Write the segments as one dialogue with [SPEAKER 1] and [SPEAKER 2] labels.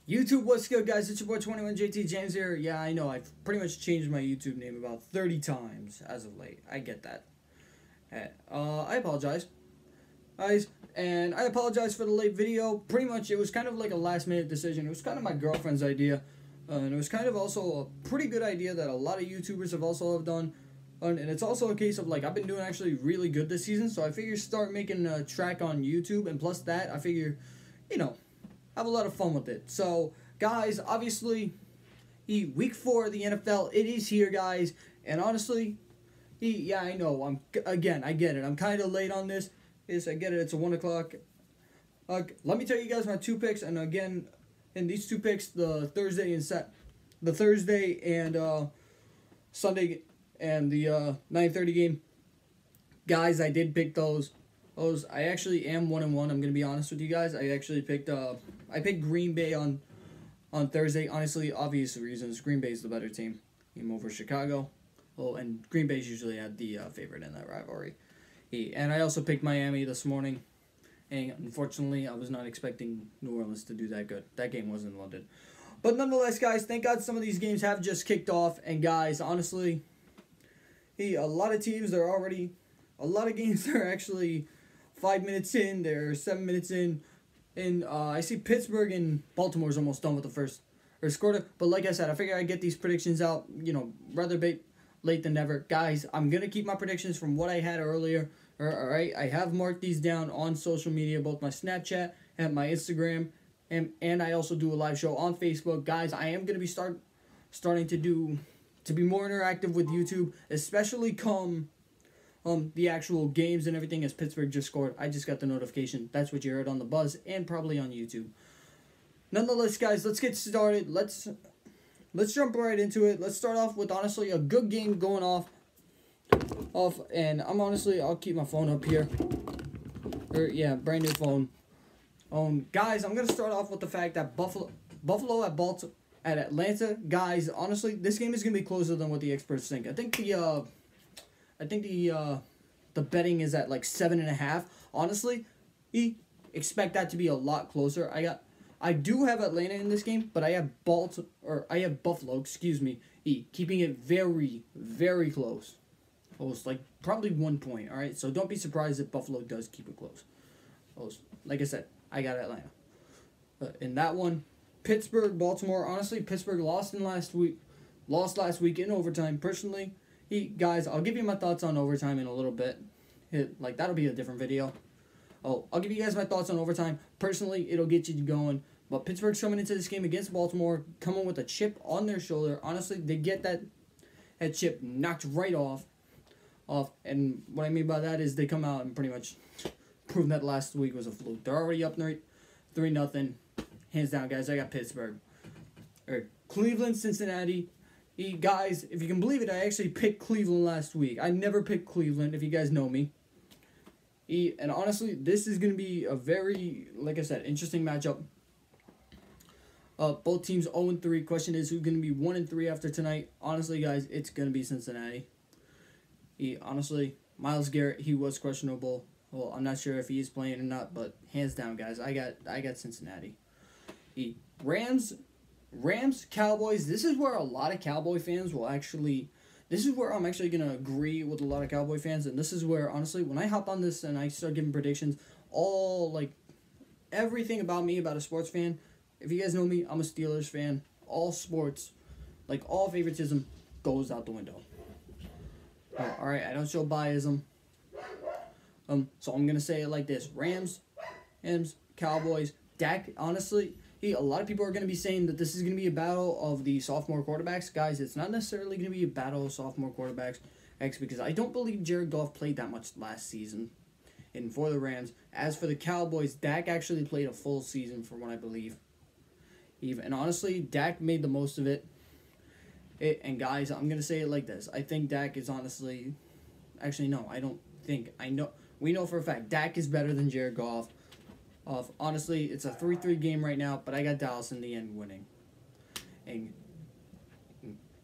[SPEAKER 1] YouTube, what's good, guys? It's your boy 21JT James here. Yeah, I know, I've pretty much changed my YouTube name about 30 times as of late. I get that. I apologize, guys, and I apologize for the late video. Pretty much, it was kind of like a last-minute decision. It was kind of my girlfriend's idea, and it was kind of also a pretty good idea that a lot of YouTubers have done. And it's also a case of, like, I've been doing actually really good this season, so I figure start making a track on YouTube, and plus that, I figure, you know, have a lot of fun with it. So, guys, obviously, week 4 of the NFL, it is here, guys. And honestly, yeah, I know. I get it. I'm kind of late on this. I get it. It's a 1 o'clock. Let me tell you guys my 2 picks. And again, in these 2 picks, the Thursday and Sunday and the 9:30 game, guys, I did pick those. I actually am 1-1. I'm gonna be honest with you guys. I actually picked Green Bay on Thursday. Honestly, obvious reasons. Green Bay is the better team over Chicago. And Green Bay's usually had the favorite in that rivalry. And I also picked Miami this morning. And unfortunately, I was not expecting New Orleans to do that good. That game was in London. But nonetheless, guys, thank God some of these games have just kicked off. And guys, honestly, a lot of teams, a lot of games are actually 5 minutes in, they're 7 minutes in, and I see Pittsburgh and Baltimore's almost done with the first, or scored it, but like I said, I figure I'd get these predictions out, rather late than never. Guys, I'm going to keep my predictions from what I had earlier, alright? I have marked these down on social media, both my Snapchat and my Instagram, and I also do a live show on Facebook. Guys, I am going to be starting to be more interactive with YouTube, especially come the actual games and everything, as Pittsburgh just scored. I just got the notification. That's what you heard on the buzz and probably on YouTube. Nonetheless, guys, let's get started. Let's jump right into it. Let's start off with, honestly, a good game going off, and I'll keep my phone up here. Brand new phone. Guys, I'm gonna start off with the fact that Buffalo at Atlanta. Guys, honestly, this game is gonna be closer than what the experts think. I think the betting is at like 7.5. Honestly, expect that to be a lot closer. I do have Atlanta in this game, but I have Buffalo, keeping it very, very close. Almost like probably 1 point. All right, so don't be surprised if Buffalo does keep it close. Like I said, I got Atlanta. In that one, Pittsburgh, Baltimore. Honestly, Pittsburgh lost last week in overtime. Personally, guys, I'll give you my thoughts on overtime in a little bit. That'll be a different video. I'll give you guys my thoughts on overtime. Personally, it'll get you going. But Pittsburgh's coming into this game against Baltimore, coming with a chip on their shoulder. Honestly, they get that chip knocked right off. And what I mean by that is they come out and pretty much prove that last week was a fluke. They're already up 3-0. Hands down, guys, I got Pittsburgh. Cleveland, Cincinnati. Guys, if you can believe it, I actually picked Cleveland last week. I never picked Cleveland, if you guys know me. And honestly, this is going to be a very, like I said, interesting matchup. Both teams 0-3. Question is, who's going to be 1-3 after tonight? Honestly, guys, it's going to be Cincinnati. Honestly, Myles Garrett, he was questionable. Well, I'm not sure if he is playing or not, but hands down, guys, I got Cincinnati. Rams, Cowboys. This is where a lot of Cowboy fans will actually. This is where I'm actually gonna agree with a lot of Cowboy fans, and this is where, honestly, when I hop on this and I start giving predictions, everything about me, about a sports fan. If you guys know me, I'm a Steelers fan. All sports, all favoritism, goes out the window. All right, I don't show biasm. So I'm gonna say it like this: Rams, Cowboys. Dak, honestly. A lot of people are going to be saying that this is going to be a battle of the sophomore quarterbacks. Guys, it's not necessarily going to be a battle of sophomore quarterbacks, because I don't believe Jared Goff played that much last season and for the Rams. As for the Cowboys, Dak actually played a full season from what I believe. And honestly, Dak made the most of it. And guys, I'm going to say it like this. I think Dak is honestly... Actually, no, I don't think. We know for a fact Dak is better than Jared Goff. Honestly, it's a 3-3 game right now, but I got Dallas in the end winning.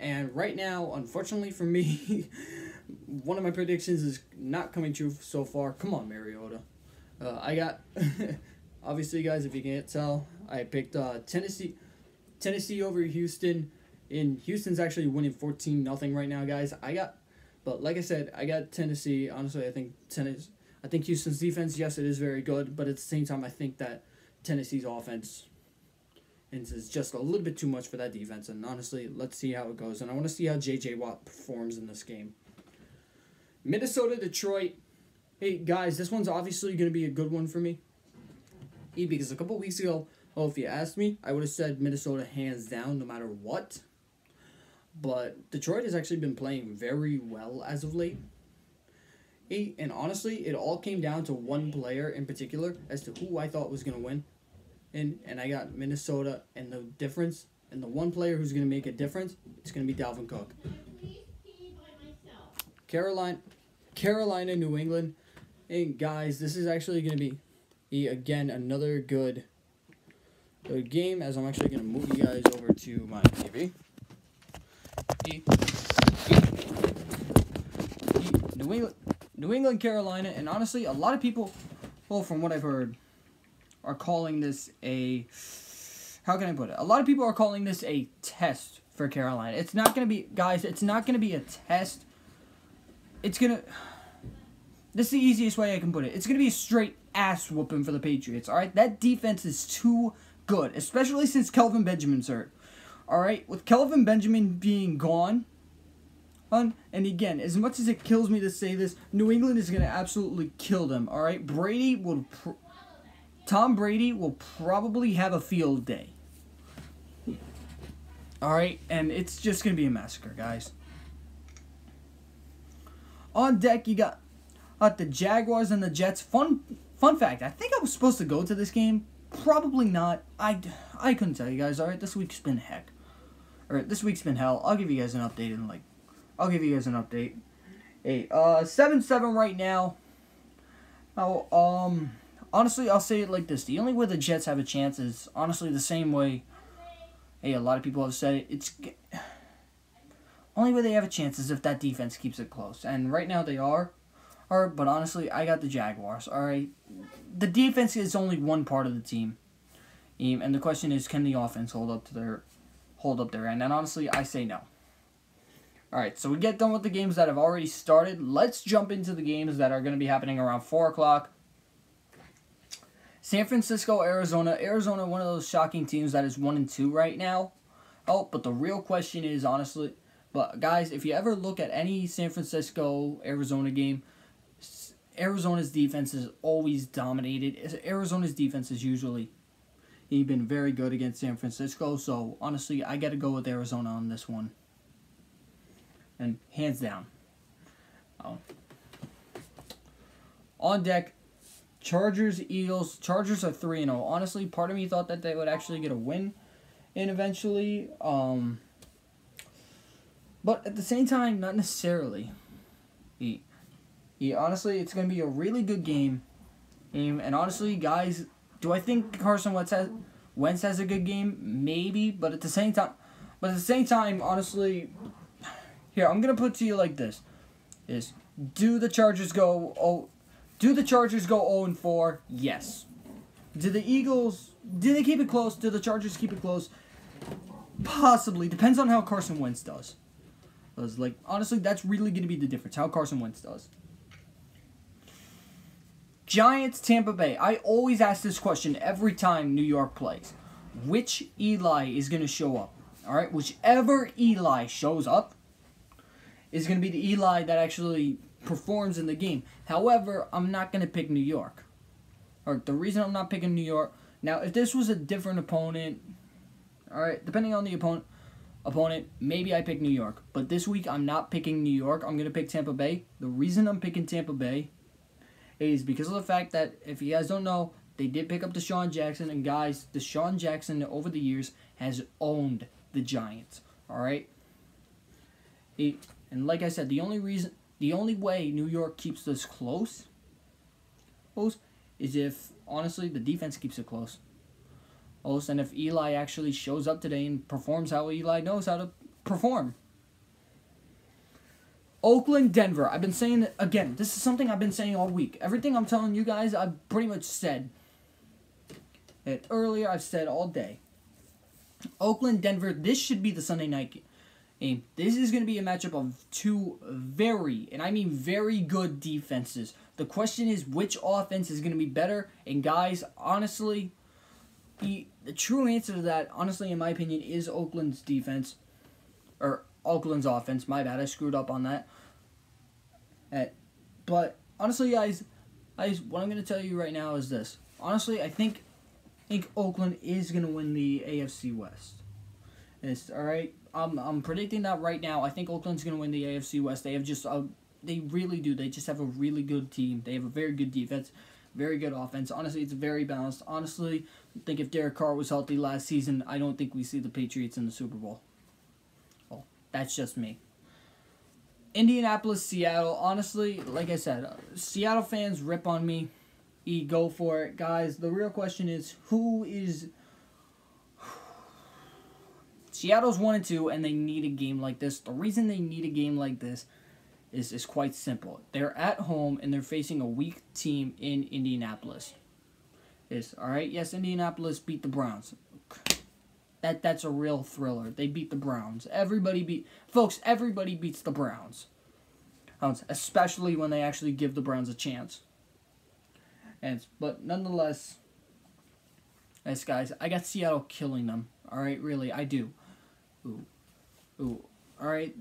[SPEAKER 1] And right now, unfortunately for me, one of my predictions is not coming true so far. Come on, Mariota. I got, obviously, guys, if you can't tell, I picked Tennessee. Tennessee over Houston. And Houston's actually winning 14-0 right now, guys. But like I said, I got Tennessee. Honestly, I think Houston's defense, yes, it is very good, but at the same time, I think that Tennessee's offense is just a little bit too much for that defense. And honestly, let's see how it goes. And I want to see how J.J. Watt performs in this game. Minnesota, Detroit. Hey, guys, this one's obviously going to be a good one for me. Because a couple weeks ago, if you asked me, I would have said Minnesota hands down no matter what. But Detroit has actually been playing very well as of late. And honestly, it all came down to one player in particular as to who I thought was going to win. And I got Minnesota, and the difference, and the one player who's going to make a difference, it's going to be Dalvin Cook. Carolina, New England. And guys, this is actually going to be, again, another good game, as I'm actually going to move you guys over to my TV. New England, Carolina, and honestly, a lot of people, well, from what I've heard, are calling this a, how can I put it? A lot of people are calling this a test for Carolina. It's not going to be, guys, it's not going to be a test. It's going to, this is the easiest way I can put it. It's going to be a straight ass whooping for the Patriots, all right? That defense is too good, especially since Kelvin Benjamin's hurt. All right, with Kelvin Benjamin being gone, and again, as much as it kills me to say this, New England is going to absolutely kill them, all right? Tom Brady will probably have a field day. All right, and it's just going to be a massacre, guys. On deck, you got the Jaguars and the Jets. Fun fact, I think I was supposed to go to this game. Probably not. I couldn't tell you guys. All right, this week's been heck. All right, this week's been hell. I'll give you guys an update in Hey, 7-7 right now. Now, honestly, I'll say it like this: the only way the Jets have a chance is honestly the same way. Hey, a lot of people have said it. It's only way they have a chance is if that defense keeps it close, and right now they are. But honestly, I got the Jaguars. All right, the defense is only one part of the team, and the question is, can the offense hold up their end? And honestly, I say no. All right, so we get done with the games that have already started. Let's jump into the games that are going to be happening around 4 o'clock. San Francisco, Arizona. Arizona, one of those shocking teams that is 1-2 right now. Oh, but the real question is, honestly, but guys, if you ever look at any San Francisco, Arizona game, Arizona's defense is always dominated. Arizona's defense is usually been very good against San Francisco. So, honestly, I got to go with Arizona on this one. And hands down. On deck, Chargers, Eagles. Chargers are 3-0. Honestly, part of me thought that they would actually get a win in eventually. But at the same time, not necessarily. Honestly, it's going to be a really good game. And honestly, guys, do I think Carson Wentz has a good game? Maybe, but at the same time, honestly, here, I'm going to put it to you like this. Do the Chargers go 0-4? Yes. Do the Eagles, do they keep it close? Do the Chargers keep it close? Possibly. Depends on how Carson Wentz does. Because, honestly, that's really going to be the difference, how Carson Wentz does. Giants, Tampa Bay. I always ask this question every time New York plays. Which Eli is going to show up? All right? Whichever Eli shows up is going to be the Eli that actually performs in the game. However, I'm not going to pick New York. Or the reason I'm not picking New York, now if this was a different opponent, all right, depending on the opponent, maybe I pick New York. But this week I'm not picking New York. I'm going to pick Tampa Bay. The reason I'm picking Tampa Bay is because of the fact that, if you guys don't know, they did pick up Deshaun Jackson. And guys, Deshaun Jackson over the years has owned the Giants. All right? And like I said, the only way New York keeps this close is if, honestly, the defense keeps it close. And if Eli actually shows up today and performs how Eli knows how to perform. Oakland, Denver. I've been saying, again, this is something I've been saying all week. Everything I'm telling you guys, I've pretty much said it earlier. I've said all day. Oakland, Denver, this should be the Sunday night game. This is going to be a matchup of two very, and I mean very good defenses. The question is which offense is going to be better. And guys, honestly, the true answer to that, honestly, in my opinion, is Oakland's defense. Or Oakland's offense. My bad, I screwed up on that. But honestly, guys, what I'm going to tell you right now is this. Honestly, I think Oakland is going to win the AFC West. It's all right. I'm predicting that right now. I think Oakland's going to win the AFC West. They have just they really do. They just have a really good team. They have a very good defense, very good offense. Honestly, it's very balanced. Honestly, I think if Derek Carr was healthy last season, I don't think we see the Patriots in the Super Bowl. Well, that's just me. Indianapolis, Seattle. Honestly, like I said, Seattle fans rip on me. Go for it, guys. The real question is who is. Seattle's 1-2, and they need a game like this. The reason they need a game like this is quite simple. They're at home, and they're facing a weak team in Indianapolis. Alright? Yes, Indianapolis beat the Browns. That's a real thriller. They beat the Browns. Everybody beats the Browns. Especially when they actually give the Browns a chance. But nonetheless, yes, guys, I got Seattle killing them. Alright, really, I do. Ooh. Alright,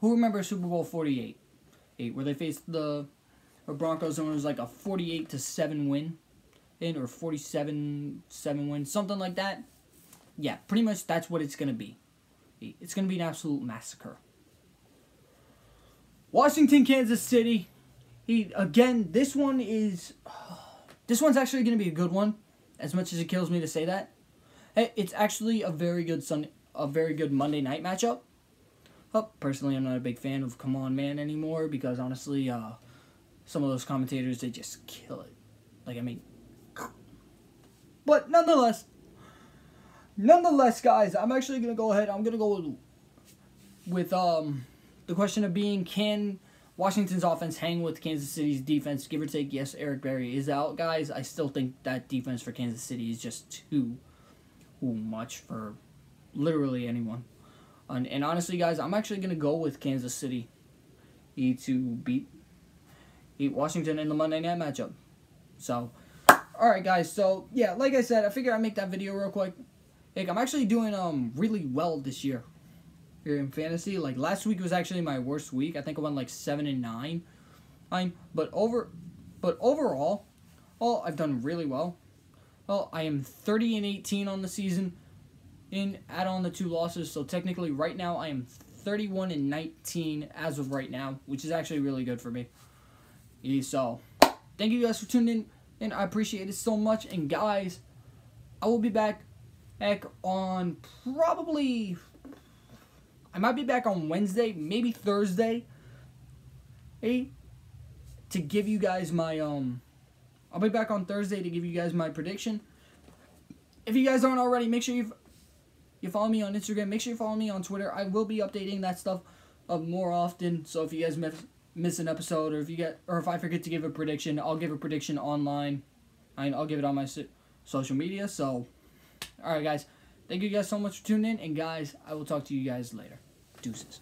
[SPEAKER 1] who remembers Super Bowl 48? Where they faced the Broncos and it was like a 48-7 win? Or 47-7 win, something like that. Yeah, pretty much that's what it's going to be. It's going to be an absolute massacre. Washington, Kansas City. Again, this one's actually going to be a good one, as much as it kills me to say that. It's actually a very good Monday night matchup. Personally, I'm not a big fan of Come On Man anymore because honestly, some of those commentators, they just kill it. But nonetheless, guys, I'm actually going to go ahead. I'm going to go with the question of being, can Washington's offense hang with Kansas City's defense? Give or take, yes, Eric Berry is out, guys. I still think that defense for Kansas City is just too much for literally anyone. And honestly, guys, I'm actually going to go with Kansas City to beat Washington in the Monday night matchup. So, alright, guys. So, yeah, like I said, I figured I'd make that video real quick. I'm actually doing really well this year here in fantasy. Like, last week was actually my worst week. I think I went like 7-9. But overall, I've done really well. Well, I am 30-18 on the season. Add on the 2 losses, so technically right now I am 31-19 as of right now, which is actually really good for me. So, thank you guys for tuning in, and I appreciate it so much. And guys, I will be back on probably, I might be back on Wednesday, maybe Thursday, to give you guys my, I'll be back on Thursday to give you guys my prediction. If you guys aren't already, make sure you follow me on Instagram. Make sure you follow me on Twitter. I will be updating that stuff more often. So if you guys miss an episode, or if I forget to give a prediction, I'll give a prediction online. I'll give it on my social media. So, all right, guys. Thank you guys so much for tuning in, and guys, I will talk to you guys later. Deuces.